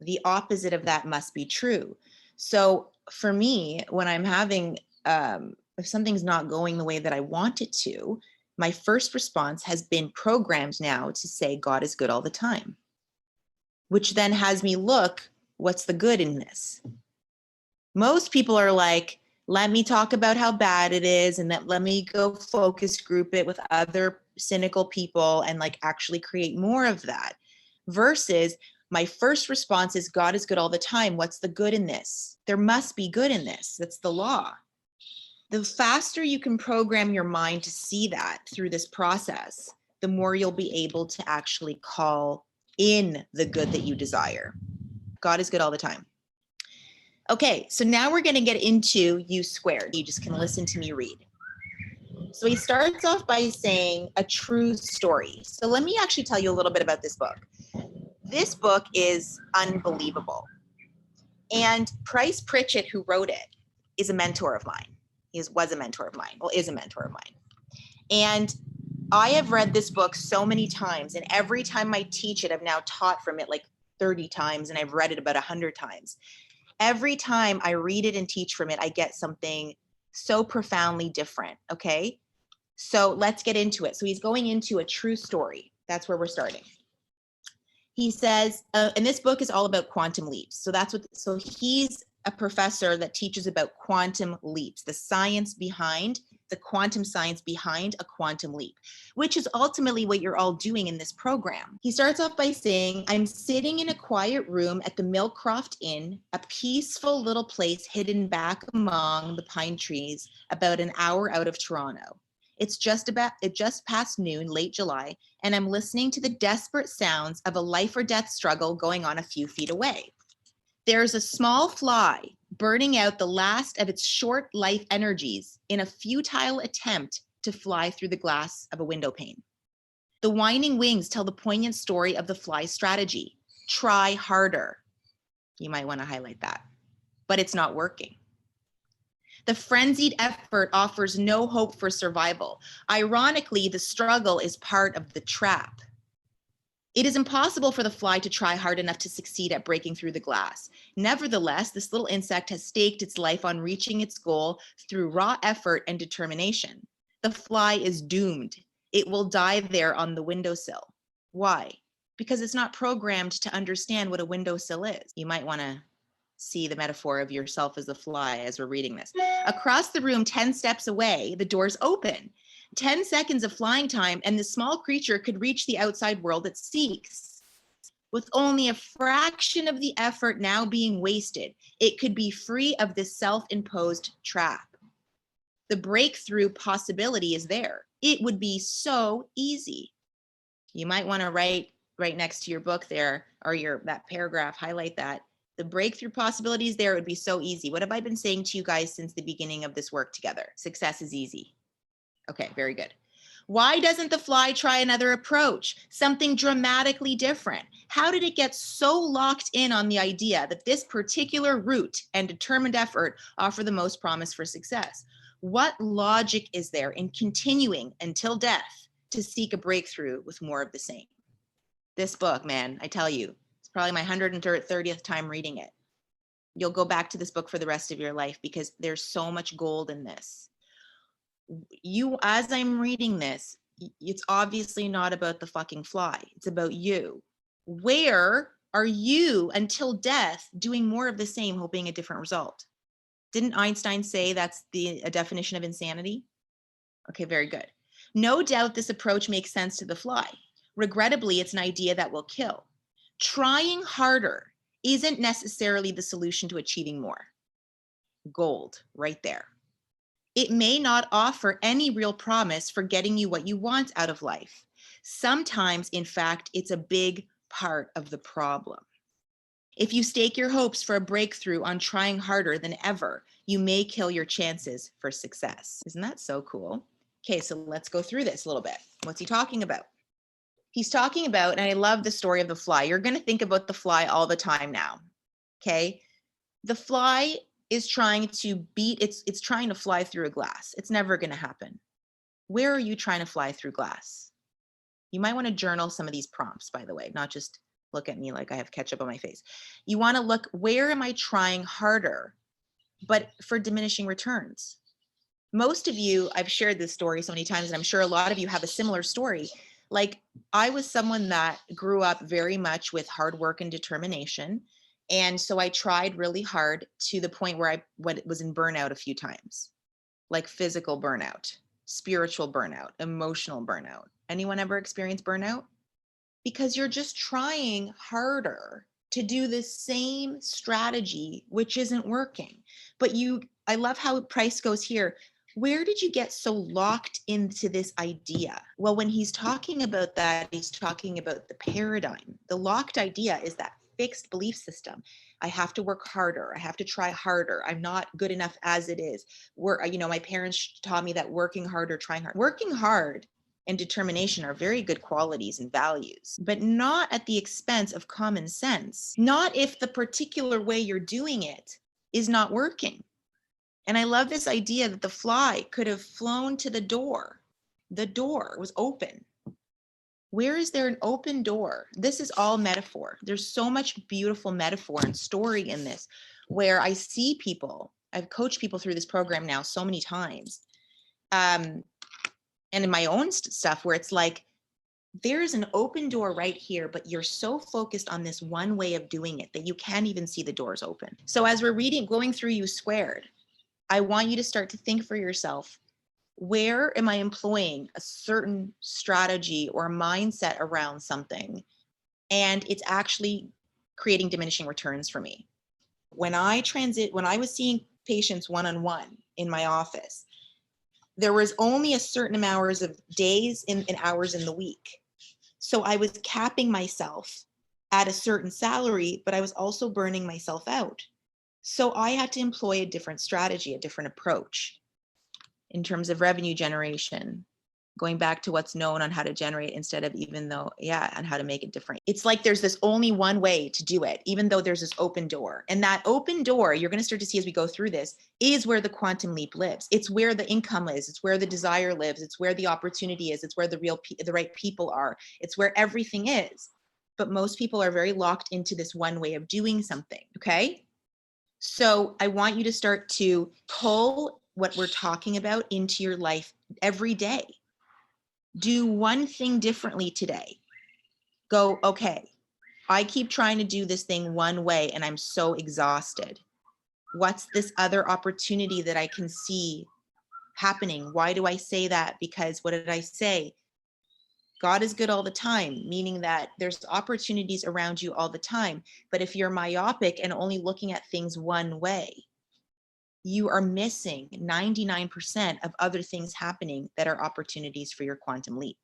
The opposite of that must be true. So for me, when I'm having, if something's not going the way that I want it to, my first response has been programmed now to say, God is good all the time, which then has me look, what's the good in this? Most people are like, let me talk about how bad it is, and that let me go focus group it with other cynical people and like actually create more of that. Versus my first response is, God is good all the time. What's the good in this? There must be good in this. That's the law. The faster you can program your mind to see that through this process, the more you'll be able to actually call in the good that you desire. God is good all the time. Okay, so now we're going to get into U squared. You just can listen to me read. So he starts off by saying a true story. So let me actually tell you a little bit about this book. This book is unbelievable. And Price Pritchett, who wrote it, is a mentor of mine. He was a mentor of mine. Well, is a mentor of mine. And I have read this book so many times. And every time I teach it, I've now taught from it like 30 times. And I've read it about 100 times. Every time I read it and teach from it, I get something so profoundly different. Okay. So let's get into it. So he's going into a true story. That's where we're starting. He says, and this book is all about quantum leaps. So he's a professor that teaches about quantum leaps, the quantum science behind a quantum leap, which is ultimately what you're all doing in this program. He starts off by saying, I'm sitting in a quiet room at the Millcroft Inn, a peaceful little place hidden back among the pine trees about an hour out of Toronto. It's just past noon, late July, and I'm listening to the desperate sounds of a life or death struggle going on a few feet away. There's a small fly burning out the last of its short life energies in a futile attempt to fly through the glass of a window pane. The whining wings tell the poignant story of the fly's strategy. Try harder. You might want to highlight that. But it's not working. The frenzied effort offers no hope for survival. Ironically, the struggle is part of the trap. It is impossible for the fly to try hard enough to succeed at breaking through the glass. Nevertheless, this little insect has staked its life on reaching its goal through raw effort and determination. The fly is doomed. It will die there on the windowsill. Why? Because it's not programmed to understand what a windowsill is. You might want to see the metaphor of yourself as a fly as we're reading this. Across the room, 10 steps away, the doors open. 10 seconds of flying time, and the small creature could reach the outside world it seeks. With only a fraction of the effort now being wasted, it could be free of this self-imposed trap. The breakthrough possibility is there. It would be so easy. You might want to write right next to your book there, or that paragraph, highlight that. The breakthrough possibilities there would be so easy. What have I been saying to you guys since the beginning of this work together? Success is easy. Okay, very good. Why doesn't the fly try another approach? Something dramatically different. How did it get so locked in on the idea that this particular route and determined effort offer the most promise for success? What logic is there in continuing until death to seek a breakthrough with more of the same? This book, man, I tell you, it's probably my 130th time reading it. You'll go back to this book for the rest of your life because there's so much gold in this. As I'm reading this, it's obviously not about the fucking fly. It's about you. Where are you until death doing more of the same, hoping a different result? Didn't Einstein say that's a definition of insanity? Okay, very good. No doubt this approach makes sense to the fly. Regrettably, it's an idea that will kill. Trying harder isn't necessarily the solution to achieving more. Gold, right there. It may not offer any real promise for getting you what you want out of life. Sometimes, in fact, it's a big part of the problem. If you stake your hopes for a breakthrough on trying harder than ever, you may kill your chances for success. Isn't that so cool? Okay, so let's go through this a little bit. What's he talking about? He's talking about, and I love the story of the fly. You're going to think about the fly all the time now, okay? The fly is trying to it's trying to fly through a glass. It's never going to happen. Where are you trying to fly through glass? You might want to journal some of these prompts, by the way, not just look at me like I have ketchup on my face. You want to look, where am I trying harder, but for diminishing returns? Most of you, I've shared this story so many times, and I'm sure a lot of you have a similar story. Like, I was someone that grew up very much with hard work and determination. And so I tried really hard to the point where I was in burnout a few times, like physical burnout, spiritual burnout, emotional burnout. Anyone ever experienced burnout? Because you're just trying harder to do the same strategy, which isn't working. But I love how Price goes here. Where did you get so locked into this idea? Well, when he's talking about that, he's talking about the paradigm. The locked idea is that fixed belief system. I have to work harder. I have to try harder. I'm not good enough as it is. My parents taught me that working harder, trying hard. Working hard and determination are very good qualities and values, but not at the expense of common sense. Not if the particular way you're doing it is not working. And I love this idea that the fly could have flown to the door. The door was open. Where is there an open door? This is all metaphor. There's so much beautiful metaphor and story in this, where I see people, I've coached people through this program now so many times. And in my own stuff, where it's like, there's an open door right here, but you're so focused on this one way of doing it that you can't even see the doors open. So as we're going through You Squared, I want you to start to think for yourself, where am I employing a certain strategy or mindset around something, and it's actually creating diminishing returns for me? When I was seeing patients one-on-one in my office, there was only a certain amount of days and hours in the week. So I was capping myself at a certain salary, but I was also burning myself out. So I had to employ a different strategy, a different approach in terms of revenue generation, going back to what's known on how to generate instead of and how to make it different. It's like there's this only one way to do it, even though there's this open door. And that open door, you're going to start to see as we go through this, is where the quantum leap lives. It's where the income is. It's where the desire lives. It's where the opportunity is. It's where the right people are. It's where everything is. But most people are very locked into this one way of doing something. Okay. So I want you to start to pull what we're talking about into your life every day. Do one thing differently today. Go, okay, I keep trying to do this thing one way and I'm so exhausted. What's this other opportunity that I can see happening? Why do I say that? Because what did I say? God is good all the time, meaning that there's opportunities around you all the time. But if you're myopic and only looking at things one way, you are missing 99% of other things happening that are opportunities for your quantum leap.